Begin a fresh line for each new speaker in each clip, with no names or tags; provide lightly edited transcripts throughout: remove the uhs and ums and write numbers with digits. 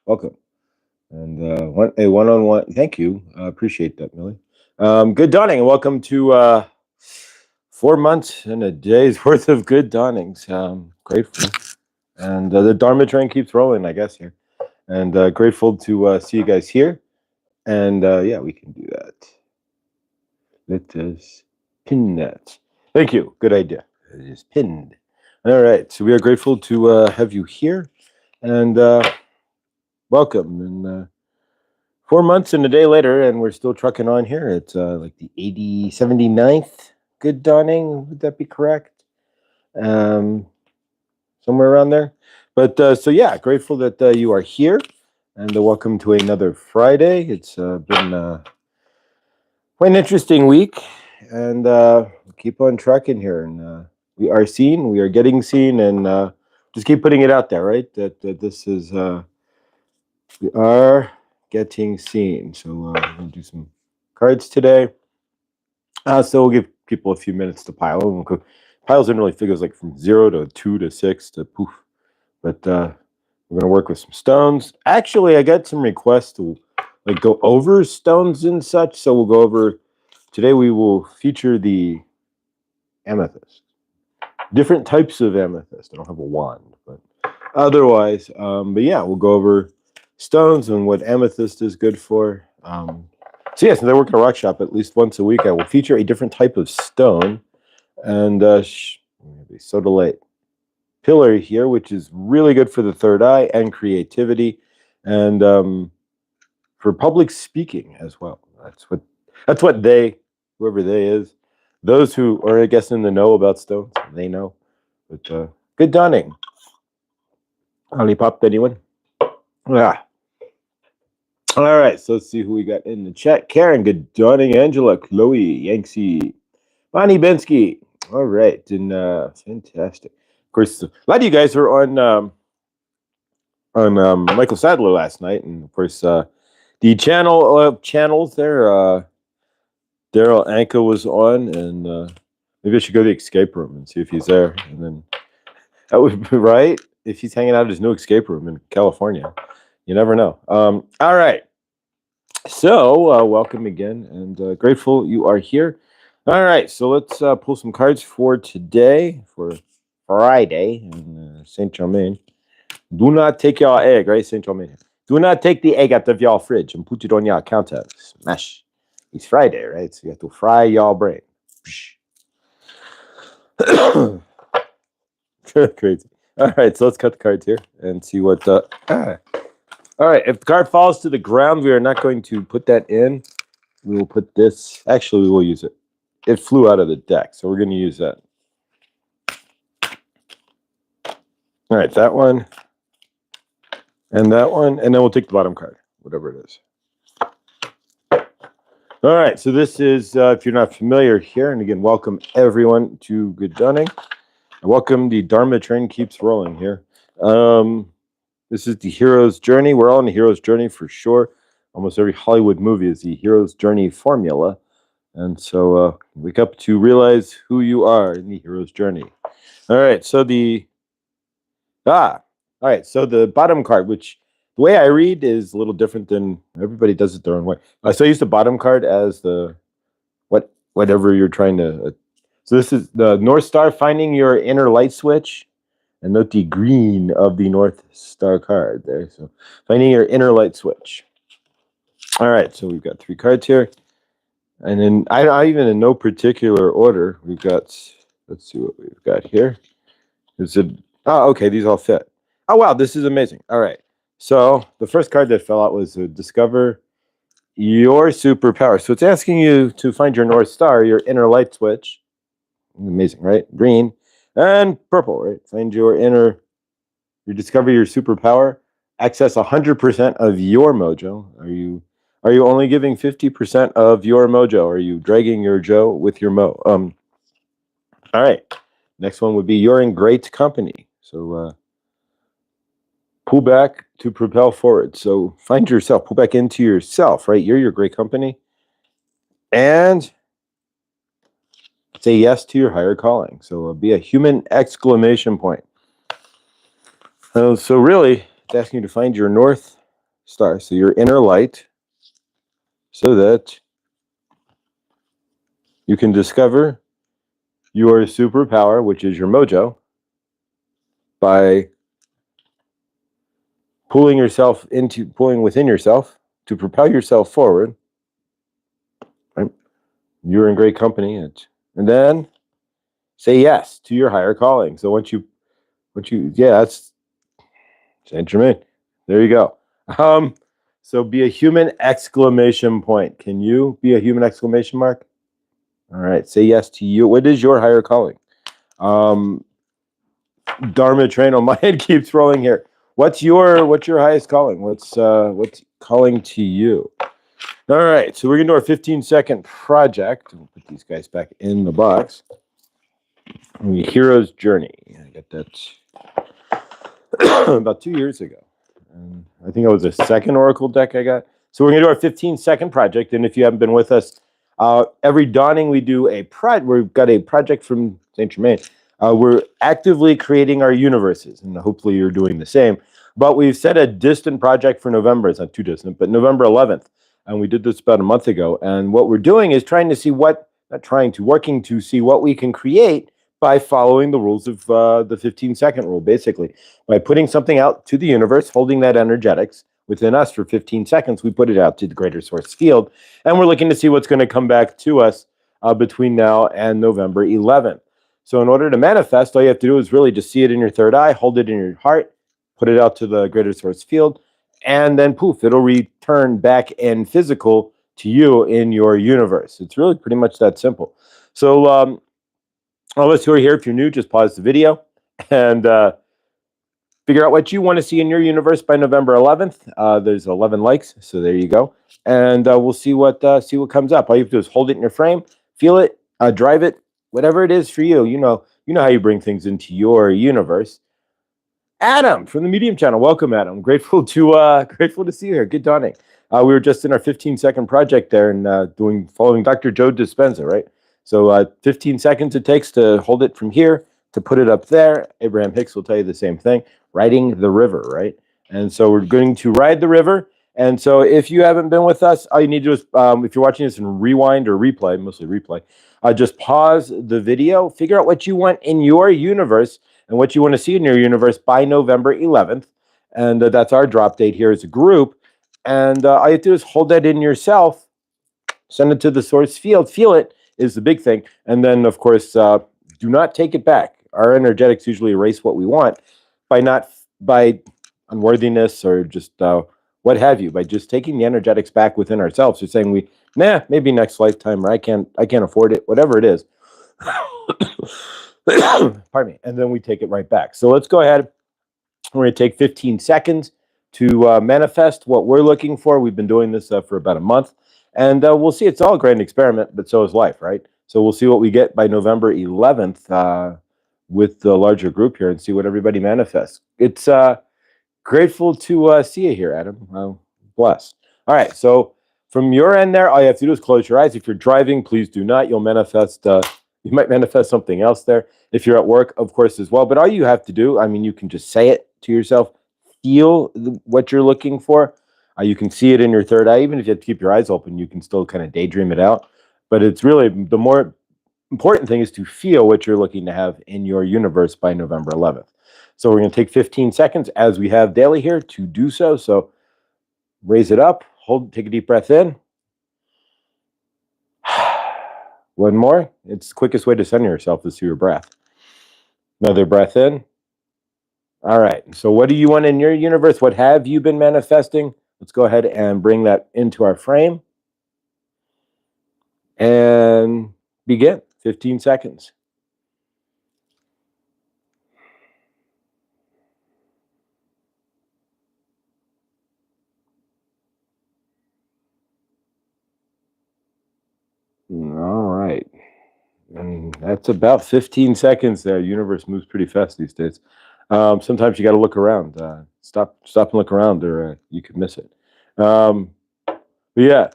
Welcome. And a one-on-one. Thank you. Appreciate that, Millie. Good dawning, and welcome to 4 months and a day's worth of good dawnings. Grateful, and the Dharma train keeps rolling, I guess here. And grateful to see you guys here. And yeah, we can do that. Let us pin that. Thank you. Good idea. It is pinned. All right. So we are grateful to have you here, and welcome. And 4 months and a day later, and we're still trucking on here. It's like the 79th good dawning. Would that be correct? Um, Somewhere around there. But so yeah, grateful that you are here, and welcome to another Friday. It's been quite an interesting week, and keep on trucking here. And we are seen, we are getting seen, and just keep putting it out there, right? That this is we are getting seen. So we're gonna do some cards today. So we'll give people a few minutes to pile. Piles in really figures like from 0 to 2 to 6 to poof. But we're gonna work with some stones. Actually, I got some requests to like go over stones and such. So we'll go over today. We will feature the amethyst, different types of amethyst. I don't have a wand, but otherwise, but yeah, we'll go over stones and what amethyst is good for. So yeah, since I work at a rock shop at least once a week, I will feature a different type of stone. And maybe soda light pillar here, which is really good for the third eye and creativity, and for public speaking as well. That's what they, whoever they is, those who are I guess in the know about stones, they know. But good dawning. Lollipop, anyone? Yeah. All right, so let's see who we got in the chat. Karen, good dawning. Angela, Chloe, Yanksy, Bonnie Bensky. All right, and fantastic. Of course, a lot of you guys are on Michael Sadler last night, and of course, the channels there. Daryl Anka was on, and maybe I should go to the escape room and see if he's there, and then that would be right if he's hanging out at his new escape room in California. You never know. All right. So, welcome again, and grateful you are here. All right, so let's pull some cards for today, for Friday in Saint Germain. Do not take your egg, right, Saint Germain? Do not take the egg out of your fridge and put it on your counter. Smash. It's Friday, right? So you have to fry your brain. Crazy. All right, so let's cut the cards here and see what. All right, if the card falls to the ground, we are not going to put that in. We will put this. Actually, we will use it. It flew out of the deck, so we're going to use that. All right, that one, and then we'll take the bottom card, whatever it is. All right, so this is, if you're not familiar here, and again, welcome everyone to Good Dawning. Welcome, the Dharma train keeps rolling here. This is the hero's journey. We're all on the hero's journey for sure. Almost every Hollywood movie is the hero's journey formula. And so wake up to realize who you are in the hero's journey. All right, so the bottom card, which the way I read is a little different than everybody does it their own way. So I use the bottom card as the whatever you're trying to. So this is the North Star, finding your inner light switch, and note the green of the North Star card there. So finding your inner light switch. All right, so we've got 3 cards here, and then I even in no particular order. We've got. Let's see what we've got here. Is it? Oh, okay. These all fit. Oh wow, this is amazing. All right. So the first card that fell out was discover your superpower. So it's asking you to find your North Star, your inner light switch. Amazing, right? Green and purple, right? Find you discover your superpower. Access 100% of your mojo. Are you only giving 50% of your mojo? Are you dragging your Joe with your mo? All right. Next one would be you're in great company. So pull back to propel forward. So find yourself, pull back into yourself, right? You're your great company. And say yes to your higher calling. So be a human exclamation point. So really, it's asking you to find your North star. So your inner light, so that you can discover your superpower, which is your mojo, by pulling within yourself to propel yourself forward. Right? You're in great company, and then say yes to your higher calling. So that's Saint Germain. There you go. So be a human exclamation point. Can you be a human exclamation mark? All right. Say yes to you. What is your higher calling? Dharma train on my head keeps rolling here. What's your highest calling? What's calling to you? All right. So we're gonna do our 15-second project. We'll put these guys back in the box. Hero's Journey. I got that about 2 years ago. And I think it was the second Oracle deck I got. So we're going to do our 15-second project. And if you haven't been with us, every dawning we do we've got a project from Saint Germain. We're actively creating our universes, and hopefully you're doing the same. But we've set a distant project for November. It's not too distant, but November 11th. And we did this about a month ago. And what we're doing is working to see what we can create by following the rules of the 15-second rule, basically. By putting something out to the universe, holding that energetics within us for 15 seconds, we put it out to the greater source field, and we're looking to see what's going to come back to us between now and November 11th. So in order to manifest, all you have to do is really just see it in your third eye, hold it in your heart, put it out to the greater source field, and then poof, it'll return back in physical to you in your universe. It's really pretty much that simple. So all of us who are here, if you're new, just pause the video and figure out what you want to see in your universe by November 11th. There's 11 likes, so there you go. And we'll see what comes up. All you have to do is hold it in your frame, feel it, drive it, whatever it is for you. You know how you bring things into your universe. Adam from the Medium channel, welcome, Adam. Grateful to see you here. Good dawning. We were just in our 15-second project there and following Dr. Joe Dispenza, right? So 15 seconds it takes to hold it from here to put it up there. Abraham Hicks will tell you the same thing. Riding the river, right? And so we're going to ride the river. And so if you haven't been with us, all you need to do is, if you're watching this in rewind or replay, mostly replay, just pause the video, figure out what you want in your universe and what you want to see in your universe by November 11th. And that's our drop date here as a group. And all you have to do is hold that in yourself, send it to the source field, feel it is the big thing. And then, of course, do not take it back. Our energetics usually erase what we want by unworthiness or just what have you, by just taking the energetics back within ourselves. Or saying maybe next lifetime, or I can't afford it, whatever it is. Pardon me. And then we take it right back. So let's go ahead. We're going to take 15 seconds to manifest what we're looking for. We've been doing this for about a month. And we'll see. It's all a grand experiment, but so is life, right? So we'll see what we get by November 11th with the larger group here and see what everybody manifests. It's grateful to see you here, Adam. Blessed. All right. So from your end there, all you have to do is close your eyes. If you're driving, please do not. You'll manifest. You might manifest something else there. If you're at work, of course, as well. But all you have to do, you can just say it to yourself. Feel what you're looking for. You can see it in your third eye. Even if you have to keep your eyes open, you can still kind of daydream it out. But it's really the more important thing is to feel what you're looking to have in your universe by November 11th. So we're going to take 15 seconds as we have daily here to do so. So raise it up, take a deep breath in. One more. It's the quickest way to center yourself is through your breath. Another breath in. All right. So what do you want in your universe? What have you been manifesting? Let's go ahead and bring that into our frame and begin. 15 seconds. All right. And that's about 15 seconds there. Universe moves pretty fast these days. Sometimes you got to look around. Stop and look around, or you could miss it. But yeah.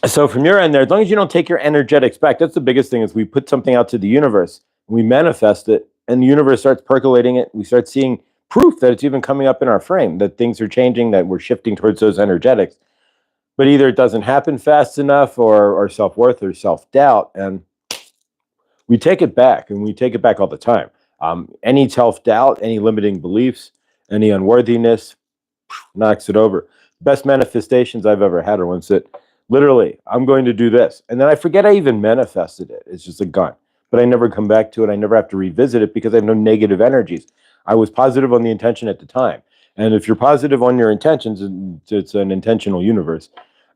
So from your end there, as long as you don't take your energetics back, that's the biggest thing. Is we put something out to the universe, we manifest it, and the universe starts percolating it. We start seeing proof that it's even coming up in our frame, that things are changing, that we're shifting towards those energetics. But either it doesn't happen fast enough, or self-worth or self-doubt, and we take it back, and we take it back all the time. Any self-doubt, any limiting beliefs, any unworthiness, knocks it over. Best manifestations I've ever had are ones that literally, I'm going to do this, and then I forget I even manifested it. It's just a gun, but I never come back to it. I never have to revisit it because I have no negative energies. I was positive on the intention at the time, and if you're positive on your intentions, it's an intentional universe.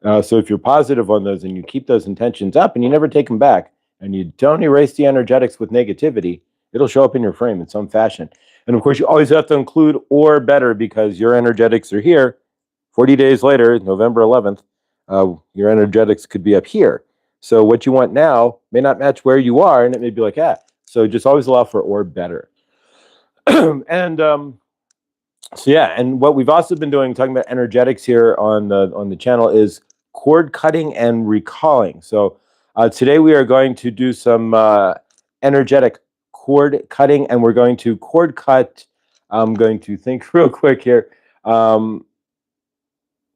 So if you're positive on those and you keep those intentions up and you never take them back, and you don't erase the energetics with negativity, it'll show up in your frame in some fashion. And of course, you always have to include or better, because your energetics are here. 40 days later, November 11th, your energetics could be up here. So what you want now may not match where you are, and it may be like, So just always allow for or better. And so yeah, and what we've also been doing, talking about energetics here on the channel, is cord cutting and recalling. So today we are going to do some energetic cord cutting, and we're going to cord cut. I'm going to think real quick here.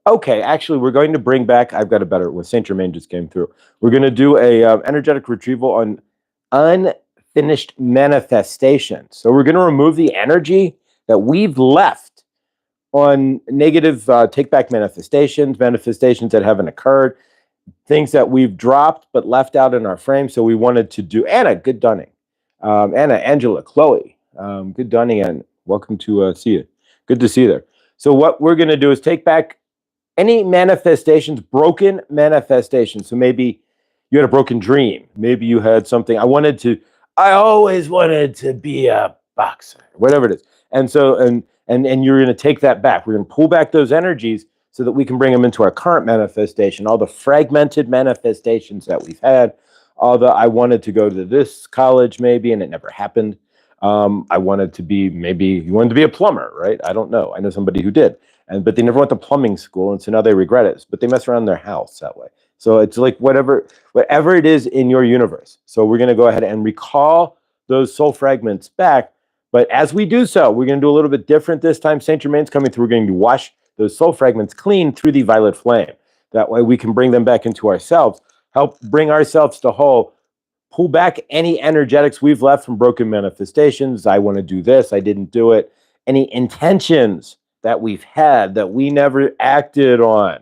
Okay, actually, we're going to bring back, I've got a better one. Saint Germain just came through. We're going to do a energetic retrieval on unfinished manifestation. So we're going to remove the energy that we've left on negative take-back manifestations, manifestations that haven't occurred, things that we've dropped but left out in our frame. So we wanted to do, Anna, good dunning. Anna, Angela, Chloe, good dunning, and welcome to see you. Good to see you there. So what we're going to do is take back any manifestations, broken manifestations. So maybe you had a broken dream. Maybe you had something, I always wanted to be a boxer, whatever it is. And so, and you're going to take that back. We're going to pull back those energies so that we can bring them into our current manifestation, all the fragmented manifestations that we've had, all the, I wanted to go to this college maybe, and it never happened. I wanted to be, maybe you wanted to be a plumber, right? I don't know. I know somebody who did. But they never went to plumbing school, and so now they regret it. But they mess around their house that way. So it's like whatever it is in your universe. So we're going to go ahead and recall those soul fragments back. But as we do so, we're going to do a little bit different this time. Saint Germain's coming through. We're going to wash those soul fragments clean through the violet flame. That way we can bring them back into ourselves, help bring ourselves to whole, pull back any energetics we've left from broken manifestations. I want to do this. I didn't do it. Any intentions that we've had that we never acted on.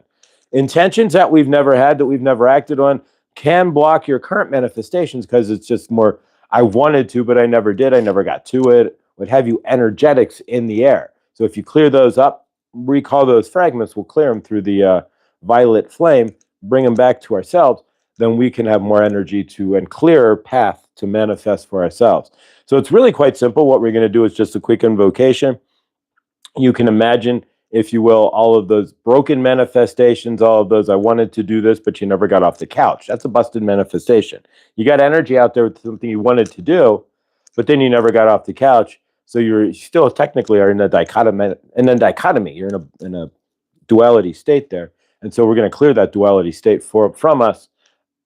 Intentions that we've never had, that we've never acted on, can block your current manifestations, because it's just more, I wanted to, but I never did. I never got to it. Would have you energetics in the air. So if you clear those up, recall those fragments, we'll clear them through the violet flame, bring them back to ourselves, then we can have more energy and clearer path to manifest for ourselves. So it's really quite simple. What we're going to do is just a quick invocation. You can imagine, if you will, all of those broken manifestations, all of those, I wanted to do this, but you never got off the couch. That's a busted manifestation. You got energy out there with something you wanted to do, but then you never got off the couch. So you're still technically are in a dichotomy. You're in a duality state there. And so we're going to clear that duality state from us.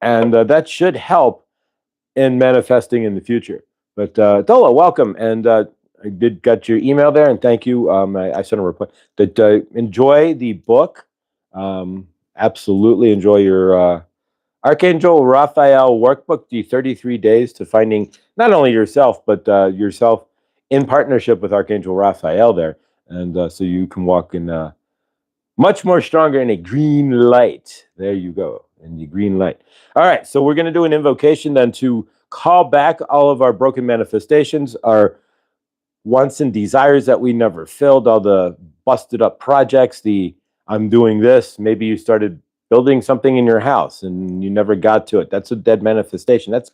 And that should help in manifesting in the future. But Dola, welcome. And I did got your email there, and thank you. I sent a reply that enjoy the book. Absolutely enjoy your Archangel Raphael workbook, the 33 days to finding not only yourself, but yourself in partnership with Archangel Raphael there. And so you can walk in much more stronger in a green light. There you go, in the green light. All right, so we're going to do an invocation then to call back all of our broken manifestations, our wants and desires that we never filled, all the busted up projects, I'm doing this. Maybe you started building something in your house and you never got to it. That's a dead manifestation. That's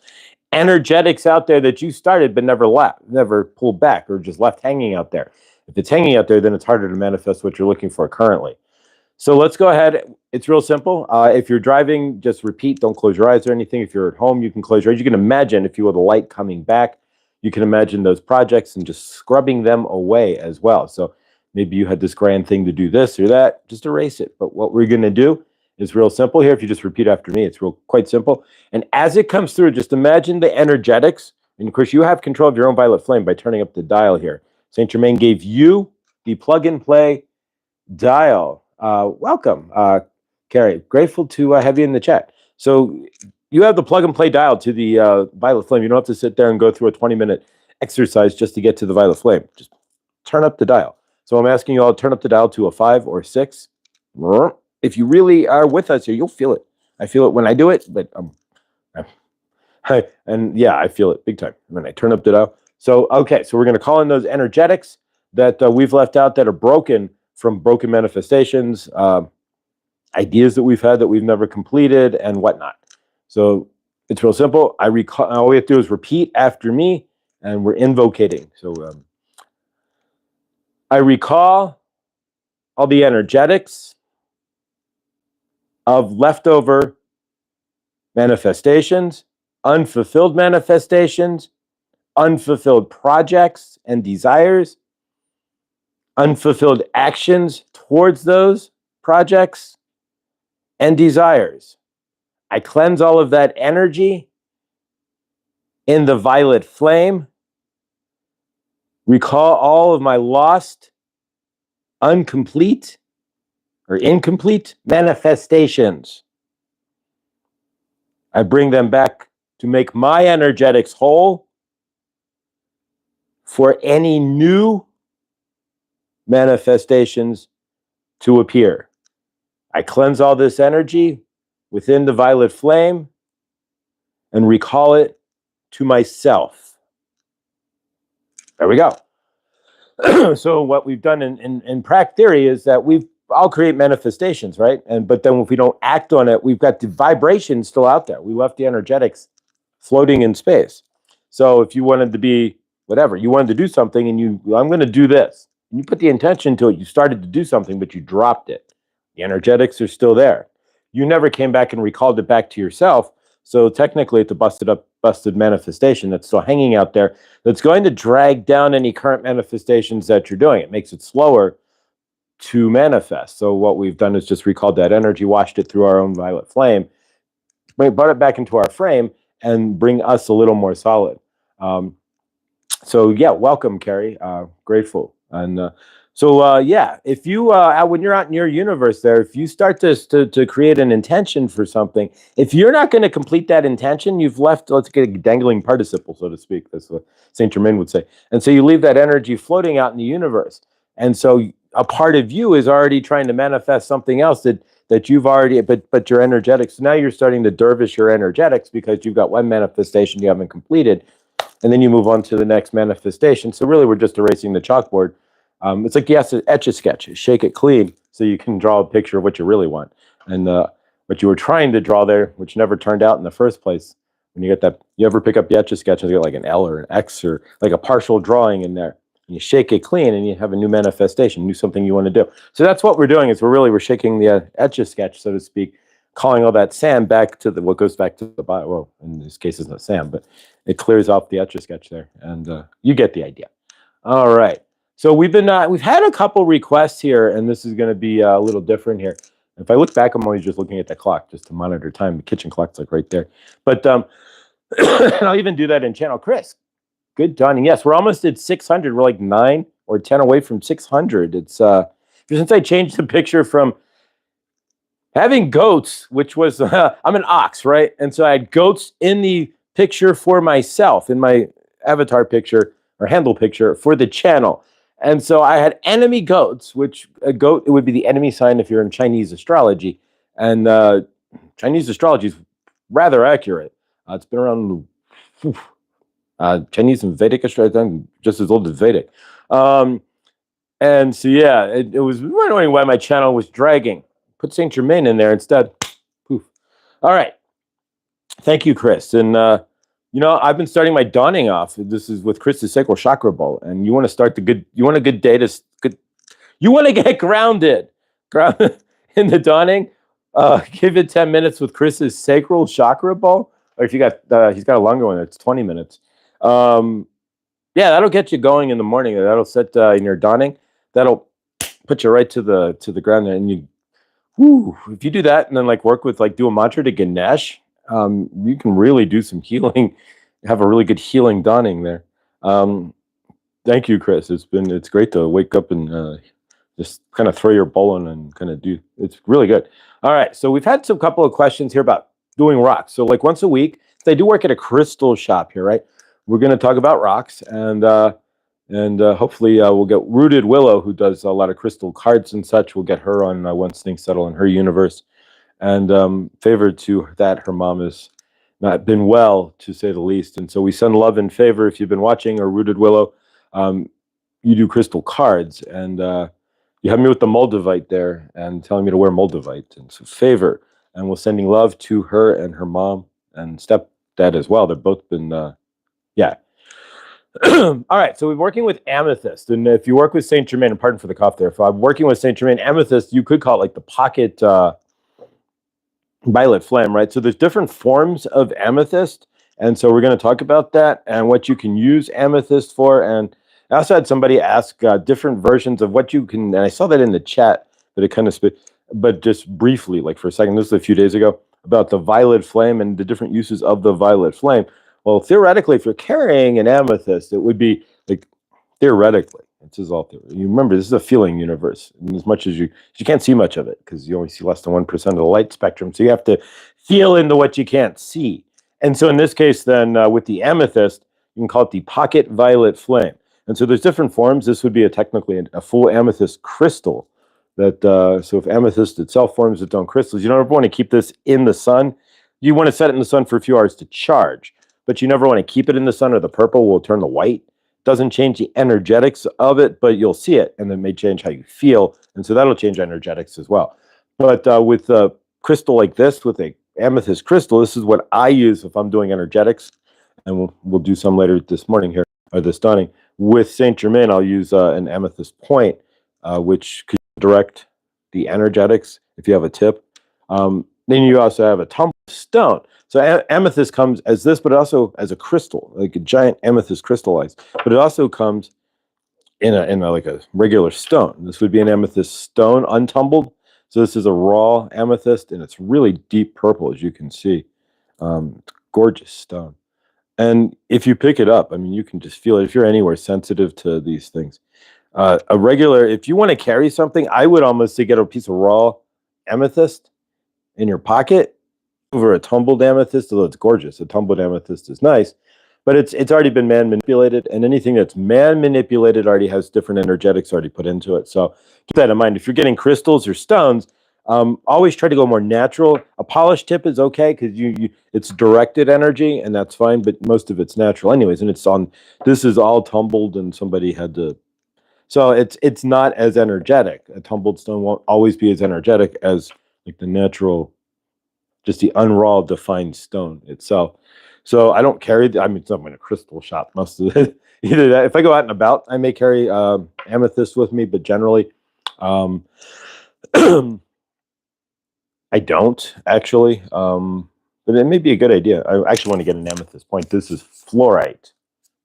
energetics out there that you started but never pulled back, or just left hanging out there. If it's hanging out there, then it's harder to manifest what you're looking for currently. So let's go ahead. It's real simple. If you're driving, just repeat. Don't close your eyes or anything. If you're at home, you can close your eyes. You can imagine, if you will, the light coming back. You can imagine those projects and just scrubbing them away as well. So maybe you had this grand thing to do this or that, just erase it. But what we're going to do is real simple here. If you just repeat after me, it's quite simple. And as it comes through, just imagine the energetics. And of course, you have control of your own violet flame by turning up the dial here. Saint Germain gave you the plug-and-play dial. Welcome, Carrie. Grateful to have you in the chat. So you have the plug-and-play dial to the violet flame. You don't have to sit there and go through a 20-minute exercise just to get to the violet flame. Just turn up the dial. So I'm asking you all to turn up the dial to a 5 or 6. If you really are with us here, you'll feel it. I feel it when I do it, but and yeah, I feel it big time when I turn up the dial. So, okay, so we're going to call in those energetics that we've left out that are broken from broken manifestations, ideas that we've had that we've never completed, and whatnot. So it's real simple. I recall. All we have to do is repeat after me, and we're invocating. So I recall all the energetics of leftover manifestations, unfulfilled manifestations, unfulfilled projects and desires, unfulfilled actions towards those projects and desires. I cleanse all of that energy in the violet flame. Recall all of my lost, incomplete manifestations. I bring them back to make my energetics whole for any new manifestations to appear. I cleanse all this energy within the violet flame and recall it to myself. There we go. So what we've done in prac theory is that I'll create manifestations, right? But then if we don't act on it, we've got the vibration still out there. We left the energetics floating in space. So if you wanted to be whatever, you wanted to do something and I'm going to do this. And you put the intention to it, you started to do something, but you dropped it. The energetics are still there. You never came back and recalled it back to yourself. So technically it's a busted manifestation that's still hanging out there that's going to drag down any current manifestations that you're doing. It makes it slower to manifest. So what we've done is just recalled that energy, washed it through our own violet flame, brought it back into our frame, and bring us a little more solid. So yeah, welcome, Carrie. Grateful. And yeah, if you when you're out in your universe there, if you start to create an intention for something, if you're not going to complete that intention, you've left, let's get a dangling participle, so to speak. That's what Saint Germain would say. And so you leave that energy floating out in the universe. And so a part of you is already trying to manifest something else that you've already, but your energetics. So now you're starting to dervish your energetics because you've got one manifestation you haven't completed, and then you move on to the next manifestation. So really, we're just erasing the chalkboard. It's like you have to etch a sketch, shake it clean, so you can draw a picture of what you really want, and what you were trying to draw there, which never turned out in the first place. When you get that, you ever pick up the etch a sketch and you get like an L or an X or like a partial drawing in there. And you shake it clean and you have a new manifestation, new something you want to do. So that's what we're doing, is we're shaking the etch-a-sketch, so to speak, calling all that sand back to what goes back to the bottom. Well, in this case, it's not sand, but it clears off the etch-a-sketch there, and you get the idea. All right. So we've had a couple requests here, and this is going to be a little different here. If I look back, I'm always just looking at the clock just to monitor time. The kitchen clock's like right there. But and I'll even do that in channel. Chris, good dawning. Yes, we're almost at 600. We're like 9 or 10 away from 600. It's since I changed the picture from having goats, which was I'm an ox, right? And so I had goats in the picture for myself, in my avatar picture or handle picture for the channel. And so I had enemy goats, which a goat, it would be the enemy sign if you're in Chinese astrology. And Chinese astrology is rather accurate. It's been around Chinese and Vedic astrology, just as old as Vedic. And so, yeah, it was wondering why my channel was dragging. Put Saint Germain in there instead. Poof. All right. Thank you, Chris. And, I've been starting my dawning off. This is with Chris's Sacral Chakra Bowl. And you want to start you want a good day you want to get grounded in the dawning. Give it 10 minutes with Chris's Sacral Chakra Bowl. Or if you got, he's got a longer one, it's 20 minutes. Yeah, that'll get you going in the morning. That'll set in your dawning. That'll put you right to the ground. And if you do that and then work with do a mantra to Ganesh, you can really do some healing. Have a really good healing dawning there. Thank you, Chris. It's great to wake up and just kind of throw your bowl in and kind of do. It's really good. All right, so we've had some couple of questions here about doing rocks. So like once a week, I do work at a crystal shop here, right? We're going to talk about rocks, and hopefully we'll get Rooted Willow, who does a lot of crystal cards and such. We'll get her on Once Things Settle in her universe. And favored to that, her mom has not been well, to say the least. And so we send love and favor. If you've been watching or Rooted Willow, you do crystal cards, and you have me with the Moldavite there and telling me to wear Moldavite. And so favor, and we're sending love to her and her mom and stepdad as well. They've both been, yeah. All right, so we're working with amethyst. And if you work with Saint Germain, and pardon for the cough there, if I'm working with Saint Germain, amethyst, you could call it like the pocket violet flame, right? So there's different forms of amethyst, and so we're going to talk about that and what you can use amethyst for. And I also had somebody ask different versions of what you can, and I saw that in the chat, but it kind of but just briefly, like for a second, this is a few days ago, about the violet flame and the different uses of the violet flame. Well, theoretically, if you're carrying an amethyst, it would be like, theoretically, this is all theory. You remember, this is a feeling universe. And as much as you can't see much of it because you only see less than 1% of the light spectrum. So you have to feel into what you can't see. And so in this case, then with the amethyst, you can call it the pocket violet flame. And so there's different forms. This would be technically a full amethyst crystal. That so if amethyst itself forms its own crystals, you don't ever want to keep this in the sun. You want to set it in the sun for a few hours to charge, but you never want to keep it in the sun, or the purple will turn to white. Doesn't change the energetics of it, but you'll see it, and it may change how you feel, and so that'll change energetics as well. But with a crystal like this, with a amethyst crystal, this is what I use if I'm doing energetics, and we'll do some later this morning here, or this dawning. With Saint Germain, I'll use an amethyst point, which could direct the energetics if you have a tip. Then you also have a tumbled stone. So amethyst comes as this, but also as a crystal, like a giant amethyst crystallized. But it also comes in a like a regular stone. This would be an amethyst stone, untumbled. So this is a raw amethyst, and it's really deep purple, as you can see. It's gorgeous stone. And if you pick it up, I mean, you can just feel it. If you're anywhere sensitive to these things, if you want to carry something, I would almost say get a piece of raw amethyst in your pocket over a tumbled amethyst, although it's gorgeous. A tumbled amethyst is nice, but it's already been man manipulated, and anything that's man manipulated already has different energetics already put into it. So keep that in mind. If you're getting crystals or stones, always try to go more natural. A polished tip is okay because it's directed energy, and that's fine, but most of it's natural anyways, and this is all tumbled, and somebody had to. So it's not as energetic. A tumbled stone won't always be as energetic as like the natural, just the unraw defined stone itself. So I don't carry. I mean, it's not in a crystal shop. Most of it. Either that. If I go out and about, I may carry amethyst with me, but generally, I don't actually. But it may be a good idea. I actually want to get an amethyst point. This is fluorite.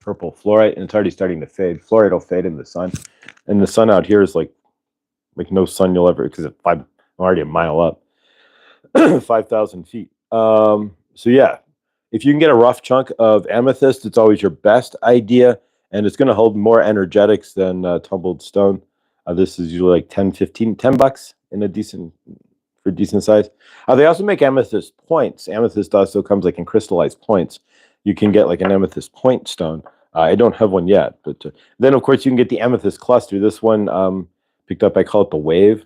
Purple fluorite, and it's already starting to fade. Fluorite will fade in the sun, and the sun out here is like no sun you'll ever, because I'm already a mile up, 5,000 feet. So yeah, if you can get a rough chunk of amethyst, it's always your best idea, and it's going to hold more energetics than tumbled stone. This is usually like $10 in a decent size. They also make amethyst points. Amethyst also comes like in crystallized points. You can get like an amethyst point stone. I don't have one yet, but then of course you can get the amethyst cluster. This one picked up, I call it the wave.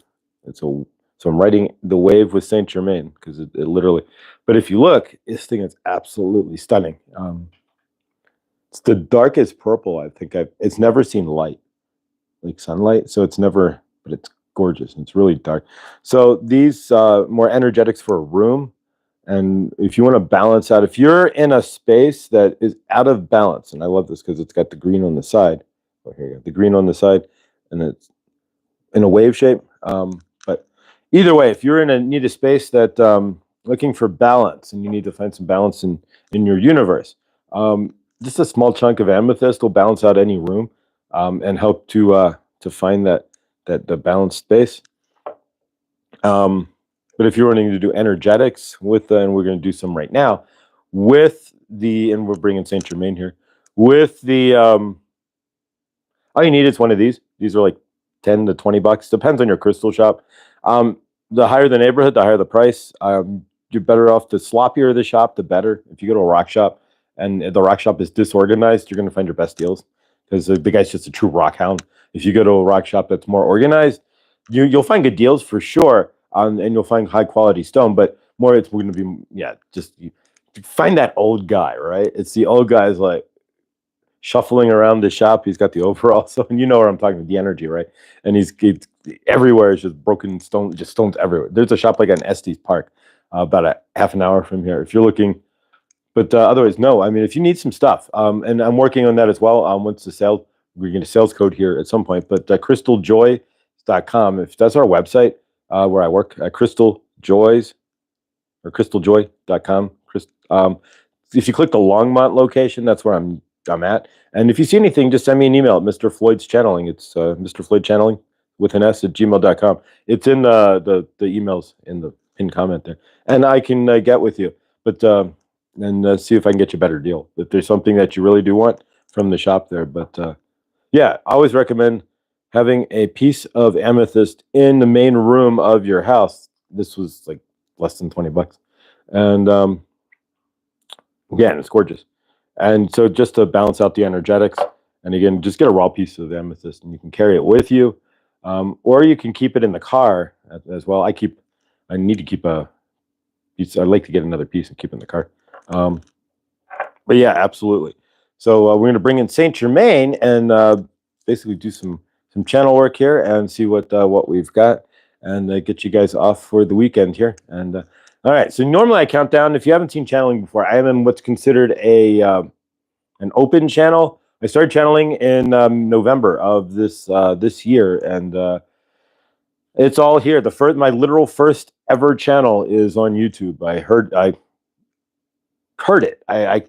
So I'm writing the wave with Saint Germain because it literally. But if you look, this thing is absolutely stunning. It's the darkest purple I think it's never seen light, like sunlight. So it's never, but it's gorgeous and it's really dark. So these more energetics for a room. And if you want to balance out, if you're in a space that is out of balance, and I love this because it's got the green on the side. Oh, here you go, the green on the side, and it's in a wave shape. But either way, if you're need a space that looking for balance, and you need to find some balance in your universe, just a small chunk of amethyst will balance out any room and help to find the balanced space. But if you're wanting to do energetics with, and we're going to do some right now, and we're bringing Saint Germain here, with the All you need is one of these. These are like 10 to 20 bucks. Depends on your crystal shop. The higher the neighborhood, the higher the price. You're better off. The sloppier the shop, the better. If you go to a rock shop and the rock shop is disorganized, you're going to find your best deals because the guy's just a true rock hound. If you go to a rock shop that's more organized, you'll find good deals for sure, and you'll find high quality stone. But more, it's going to be just you find that old guy, right? It's the old guy's like shuffling around the shop. He's got the overall, so and you know where I'm talking about, the energy, right? And he's everywhere is just broken stone, just stones everywhere. There's a shop like on Estes Park, about a half an hour from here. If you're looking, but otherwise, no. I mean, if you need some stuff, and I'm working on that as well. Once the sale, we're getting a sales code here at some point. But crystaljoy.com, if that's our website where I work, crystaljoys or crystaljoy.com. If you click the Longmont location, that's where I'm at. And if you see anything, just send me an email at Mr. Floyd's Channeling. It's Mr. Floyd Channeling with an S at gmail.com. It's in the emails in the pinned comment there. And I can get with you. But and see if I can get you a better deal. If there's something that you really do want from the shop there. But yeah, I always recommend having a piece of amethyst in the main room of your house. This was like less than 20 bucks. And again, it's gorgeous. And so just to balance out the energetics, and again, just get a raw piece of amethyst and you can carry it with you. Or you can keep it in the car as well. I need to keep a piece. I'd like to get another piece and keep it in the car. But yeah, absolutely. So we're going to bring in Saint Germain and basically do some channel work here and see what we've got and get you guys off for the weekend here. And all right, so normally I count down. If you haven't seen channeling before, I am in what's considered an open channel. I started channeling in November of this year, and it's all here. My literal first ever channel is on YouTube. I heard it.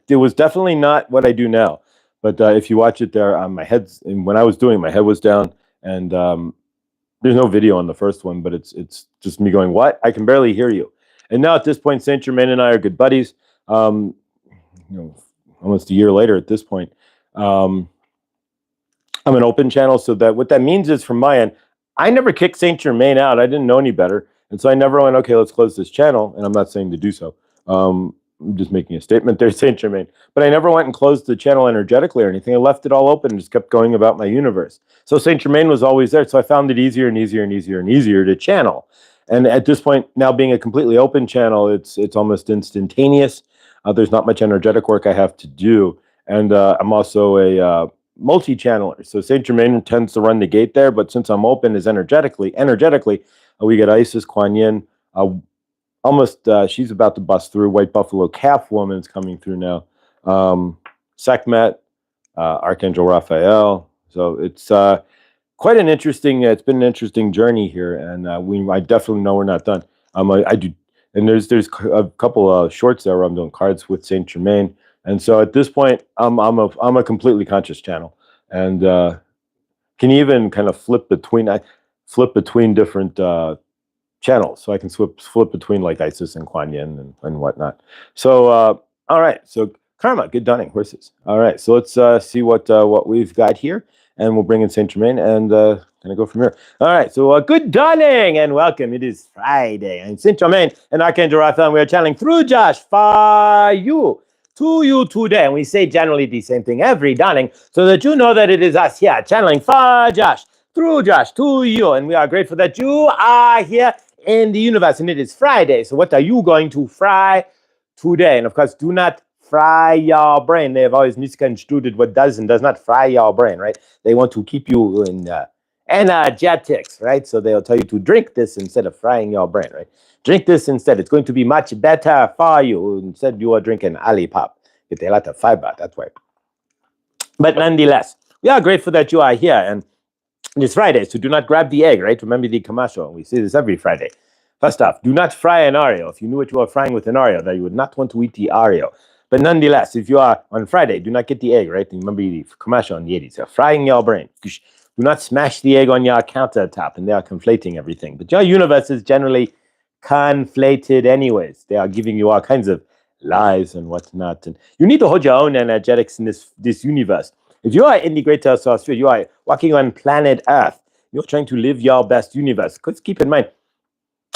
It was definitely not what I do now, but if you watch it there, when I was doing, my head was down, and there's no video on the first one, but it's just me going, "What? I can barely hear you." And now at this point, Saint Germain and I are good buddies. Almost a year later at this point, I'm an open channel, so that what that means is, from my end, I never kicked Saint Germain out. I didn't know any better, and so I never went, "Okay, let's close this channel." And I'm not saying to do so. I'm just making a statement there, Saint Germain. But I never went and closed the channel energetically or anything. I left it all open and just kept going about my universe. So Saint Germain was always there. So I found it easier and easier and easier and easier to channel. And at this point, now being a completely open channel, it's almost instantaneous. There's not much energetic work I have to do. And I'm also a multi-channeler. So Saint Germain tends to run the gate there. But since I'm open as energetically, we get Isis, Kuan Yin, she's about to bust through. White Buffalo Calf Woman's coming through now. Sekhmet, Archangel Raphael. So it's quite an interesting. It's been an interesting journey here, and I definitely know we're not done. I do, and there's a couple of shorts there where I'm doing cards with Saint Germain, and so at this point, I'm a completely conscious channel, and can even kind of flip between different channels, so I can flip between like Isis and Kuan Yin and whatnot. So all right, so Karma, good dunning horses. All right, so let's see what we've got here, and we'll bring in Saint Germain and kind of go from here. All right, so good dunning and welcome. It is Friday, and Saint Germain and Archangel Raphael, and we are channeling through Josh for you, to you today, and we say generally the same thing every dunning, so that you know that it is us here channeling for Josh, through Josh, to you, and we are grateful that you are here in the universe, and it is Friday. So what are you going to fry today? And of course, do not fry your brain. They have always misconstrued what does and does not fry your brain, right? They want to keep you in energetics, right? So they'll tell you to drink this instead of frying your brain, right? Drink this instead. It's going to be much better for you. Instead, you are drinking Alipop. Get a lot of fiber, that's why. But nonetheless, we are grateful that you are here, and it's Friday, so do not grab the egg, right? Remember the commercial. We see this every Friday. First off, do not fry an Oreo. If you knew what you were frying with an Oreo, that you would not want to eat the Oreo. But nonetheless, if you are on Friday, do not get the egg, right? And remember the commercial in the 80s. They're frying your brain. Do not smash the egg on your countertop, and they are conflating everything. But your universe is generally conflated anyways. They are giving you all kinds of lies and whatnot. And you need to hold your own energetics in this universe. If you are in the greater source field, you are walking on planet Earth, you're trying to live your best universe. Because keep in mind,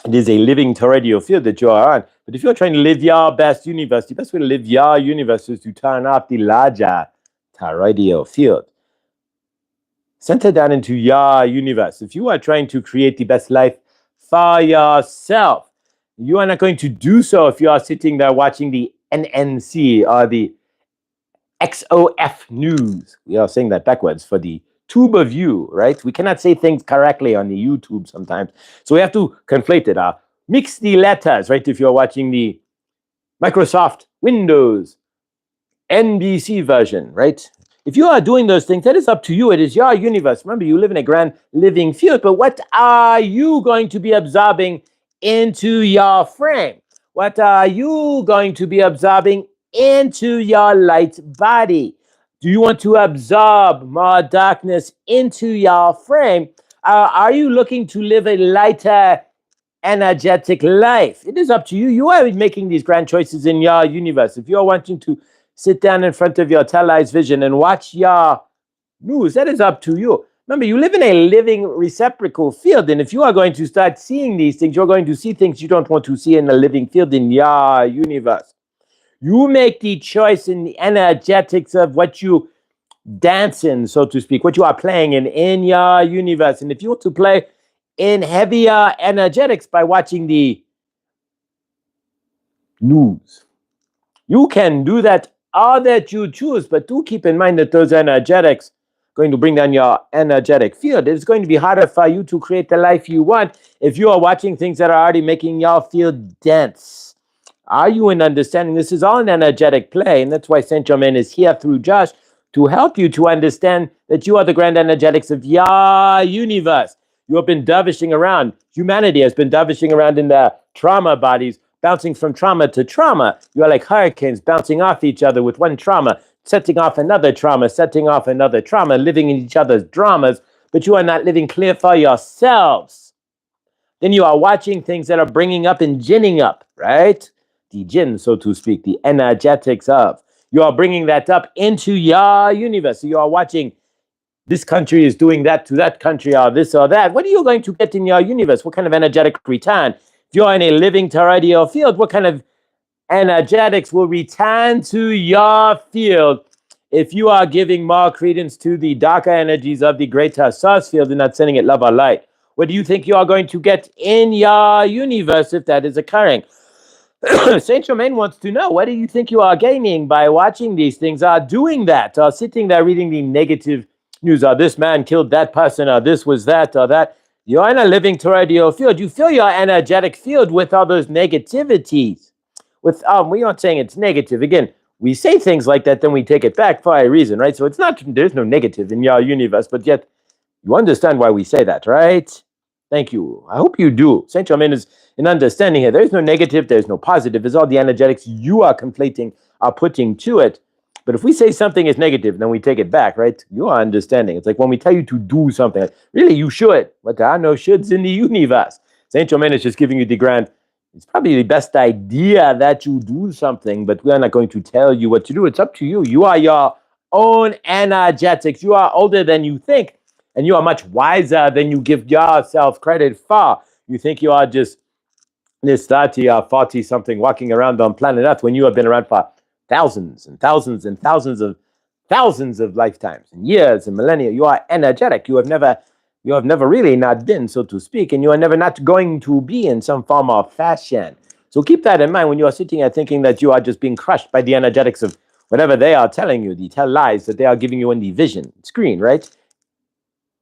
it is a living toroidal field that you are on. But if you're trying to live your best universe, the best way to live your universe is to turn off the larger toroidal field. Center down into your universe. If you are trying to create the best life for yourself, you are not going to do so if you are sitting there watching the NNC or the XOF news. We are saying that backwards for the tube of you, right? We cannot say things correctly on the YouTube sometimes. So we have to conflate it. Mix the letters, right? If you're watching the Microsoft Windows NBC version, right? If you are doing those things, that is up to you. It is your universe. Remember, you live in a grand living field, but what are you going to be absorbing into your frame? What are you going to be absorbing into your light body? Do you want to absorb more darkness into your frame? Are you looking to live a lighter, energetic life? It is up to you. You are making these grand choices in your universe. If you're wanting to sit down in front of your televised vision and watch your news, that is up to you. Remember, you live in a living reciprocal field, and if you are going to start seeing these things, you're going to see things you don't want to see in a living field in your universe. You make the choice in the energetics of what you dance in, so to speak, what you are playing in your universe. And if you want to play in heavier energetics by watching the news, you can do that all that you choose, but do keep in mind that those energetics are going to bring down your energetic field. It's going to be harder for you to create the life you want if you are watching things that are already making your field dense. Are you in understanding? This is all an energetic play, and that's why Saint Germain is here through Josh to help you to understand that you are the grand energetics of your universe. You have been dervishing around. Humanity has been dervishing around in the trauma bodies, bouncing from trauma to trauma. You are like hurricanes bouncing off each other with one trauma, setting off another trauma, setting off another trauma, living in each other's dramas, but you are not living clear for yourselves. Then you are watching things that are bringing up and ginning up, right? The jinn, so to speak, the energetics of. You are bringing that up into your universe. So you are watching this country is doing that to that country or this or that. What are you going to get in your universe? What kind of energetic return? If you're in a living toroidal field, what kind of energetics will return to your field if you are giving more credence to the darker energies of the greater source field and not sending it love or light? What do you think you are going to get in your universe if that is occurring? Saint Germain wants to know, what do you think you are gaining by watching these things, or doing that, or sitting there reading the negative news, or this man killed that person, or this was that, or that? You're in a living toroidal field. You fill your energetic field with all those negativities. We aren't saying it's negative. Again, we say things like that, then we take it back for a reason, right? So it's not, there's no negative in your universe, but yet you understand why we say that, right? Thank you. I hope you do. Saint Germain is an understanding here. There's no negative, there's no positive. It's all the energetics you are conflating, are putting to it. But if we say something is negative, then we take it back, right? You are understanding. It's like when we tell you to do something, like, really, you should. But there are no shoulds in the universe. Saint Germain is just giving you the grand, it's probably the best idea that you do something, but we are not going to tell you what to do. It's up to you. You are your own energetics. You are older than you think, and you are much wiser than you give yourself credit for. You think you are just this 30 or 40 something walking around on planet Earth when you have been around for thousands and thousands and thousands of lifetimes and years and millennia. You are energetic. You have never really not been, so to speak, and you are never not going to be in some form or fashion. So keep that in mind when you are sitting here thinking that you are just being crushed by the energetics of whatever they are telling you, the tell lies that they are giving you on the vision screen, right?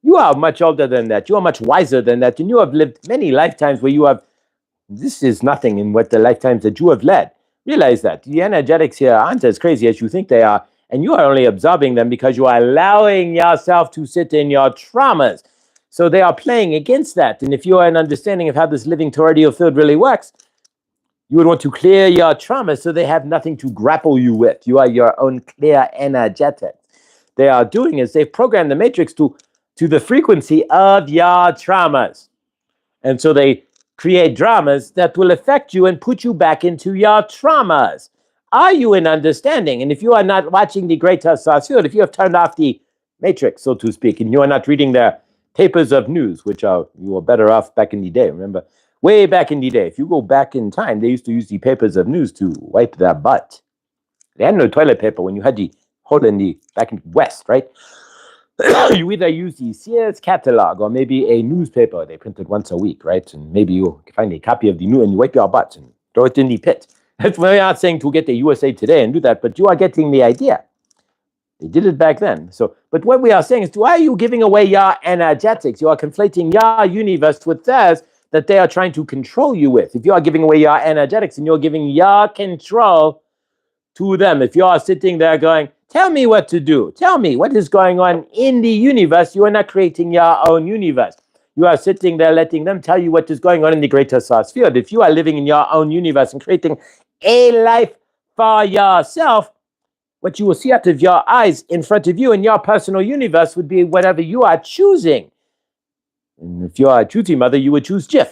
You are much older than that. You are much wiser than that. And you have lived many lifetimes where you have, this is nothing in what the lifetimes that you have led. Realize that the energetics here aren't as crazy as you think they are. And you are only absorbing them because you are allowing yourself to sit in your traumas. So they are playing against that. And if you are an understanding of how this living toroidal field really works, you would want to clear your trauma so they have nothing to grapple you with. You are your own clear energetic. They are doing is they've programmed the matrix to the frequency of your traumas. And so they create dramas that will affect you and put you back into your traumas.
Are you in understanding? And if you are not watching the greater source field, if you have turned off the matrix, so to speak, and you are not reading the papers of news, which are you were better off back in the day. Remember, way back in the day, if you go back in time, they used to use the papers of news to wipe their butt. They had no toilet paper when you had the hole in the back in the West, right? You either use the Sears catalog or maybe a newspaper they printed once a week, right? And maybe you find a copy of the news and you wipe your butts and throw it in the pit. That's why I'm not saying to get the USA Today and do that, but you are getting the idea. They did it back then. So, but what we are saying is, why are you giving away your energetics? You are conflating your universe with theirs that they are trying to control you with. If you are giving away your energetics and you're giving your control to them, if you are sitting there going, tell me what to do, tell me what is going on in the universe, you are not creating your own universe. You are sitting there letting them tell you what is going on in the greater source field. If you are living in your own universe and creating a life for yourself, what you will see out of your eyes in front of you in your personal universe would be whatever you are choosing. And if you are a Juti mother, you would choose Jif.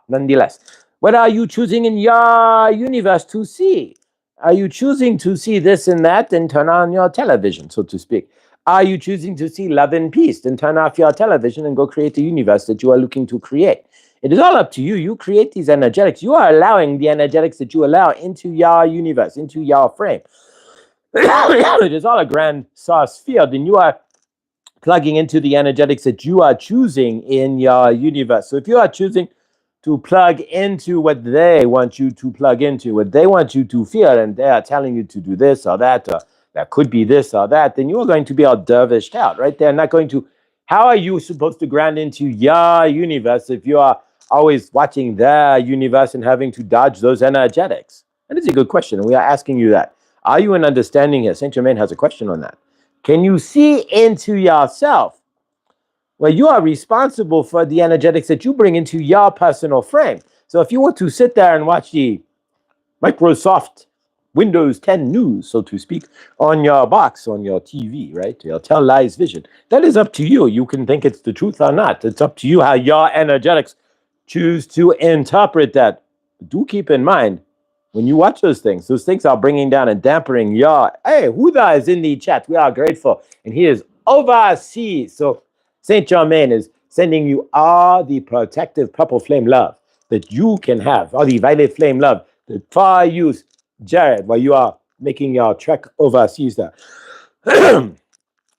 Nonetheless. What are you choosing in your universe to see? Are you choosing to see this and that and turn on your television, so to speak? Are you choosing to see love and peace and turn off your television and go create the universe that you are looking to create? It is all up to you. You create these energetics. You are allowing the energetics that you allow into your universe, into your frame. It is all a grand source field, and you are plugging into the energetics that you are choosing in your universe. So if you are choosing to plug into what they want you to plug into, what they want you to feel, and they are telling you to do this or that could be this or that, then you are going to be all dervished out, right? They're not going to. How are you supposed to ground into your universe if you are always watching their universe and having to dodge those energetics? That is a good question, and we are asking you that. Are you in understanding here? Saint Germain has a question on that. Can you see into yourself? Well, you are responsible for the energetics that you bring into your personal frame. So if you were to sit there and watch the Microsoft Windows 10 news, so to speak, on your box, on your TV, right? Your televised vision. That is up to you. You can think it's the truth or not. It's up to you how your energetics choose to interpret that. But do keep in mind, when you watch those things are bringing down and dampening your. Hey, Huda is in the chat. We are grateful. And he is overseas. So Saint Germain is sending you all the protective purple flame love that you can have, all the violet flame love that far use, Jared, while you are making your trek overseas there.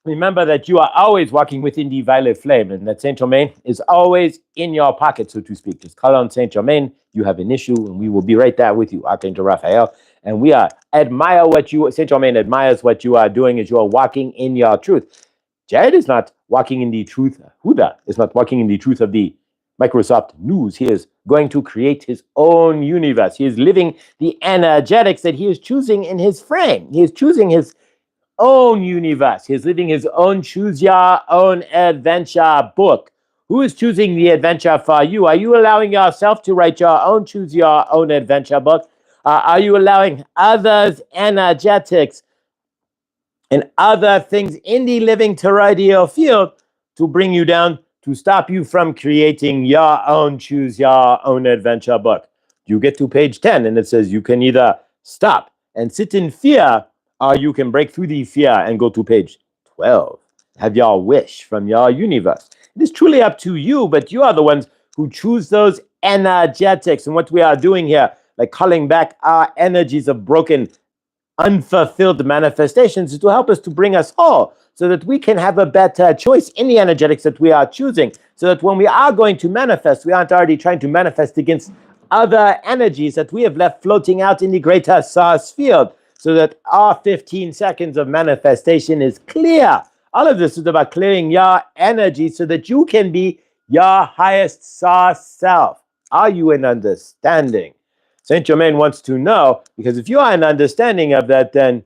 Remember that you are always walking within the violet flame, and that Saint Germain is always in your pocket, so to speak. Just call on Saint Germain. You have an issue, and we will be right there with you, Archangel Raphael. And we admire what you, Saint Germain admires what you are doing as you are walking in your truth. Jared is not walking in the truth. Huda is not walking in the truth of the Microsoft news. He is going to create his own universe. He is living the energetics that he is choosing in his frame. He is choosing his own universe. He's living his own choose your own adventure book. Who is choosing the adventure for you? Are you allowing yourself to write your own choose your own adventure book? Are you allowing others' energetics and other things in the living toroidal field to bring you down, to stop you from creating your own choose your own adventure book? You get to page 10 and it says you can either stop and sit in fear, or you can break through the fear and go to page 12. Have your wish from your universe. It is truly up to you, but you are the ones who choose those energetics. And what we are doing here, like calling back our energies of broken, unfulfilled manifestations, is to help us to bring us whole, so that we can have a better choice in the energetics that we are choosing, so that when we are going to manifest, we aren't already trying to manifest against other energies that we have left floating out in the greater source field, so that our 15 seconds of manifestation is clear. All of this is about clearing your energy so that you can be your highest source self. Are you in understanding? Saint Germain wants to know, because if you are in understanding of that, then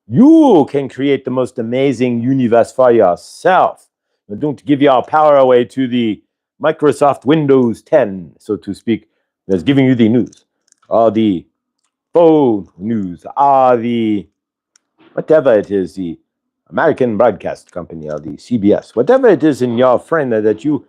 you can create the most amazing universe for yourself. But don't give your power away to the Microsoft Windows 10, so to speak, that's giving you the news, or the phone news, or the whatever it is, the American Broadcast Company, or the CBS, whatever it is in your friend that you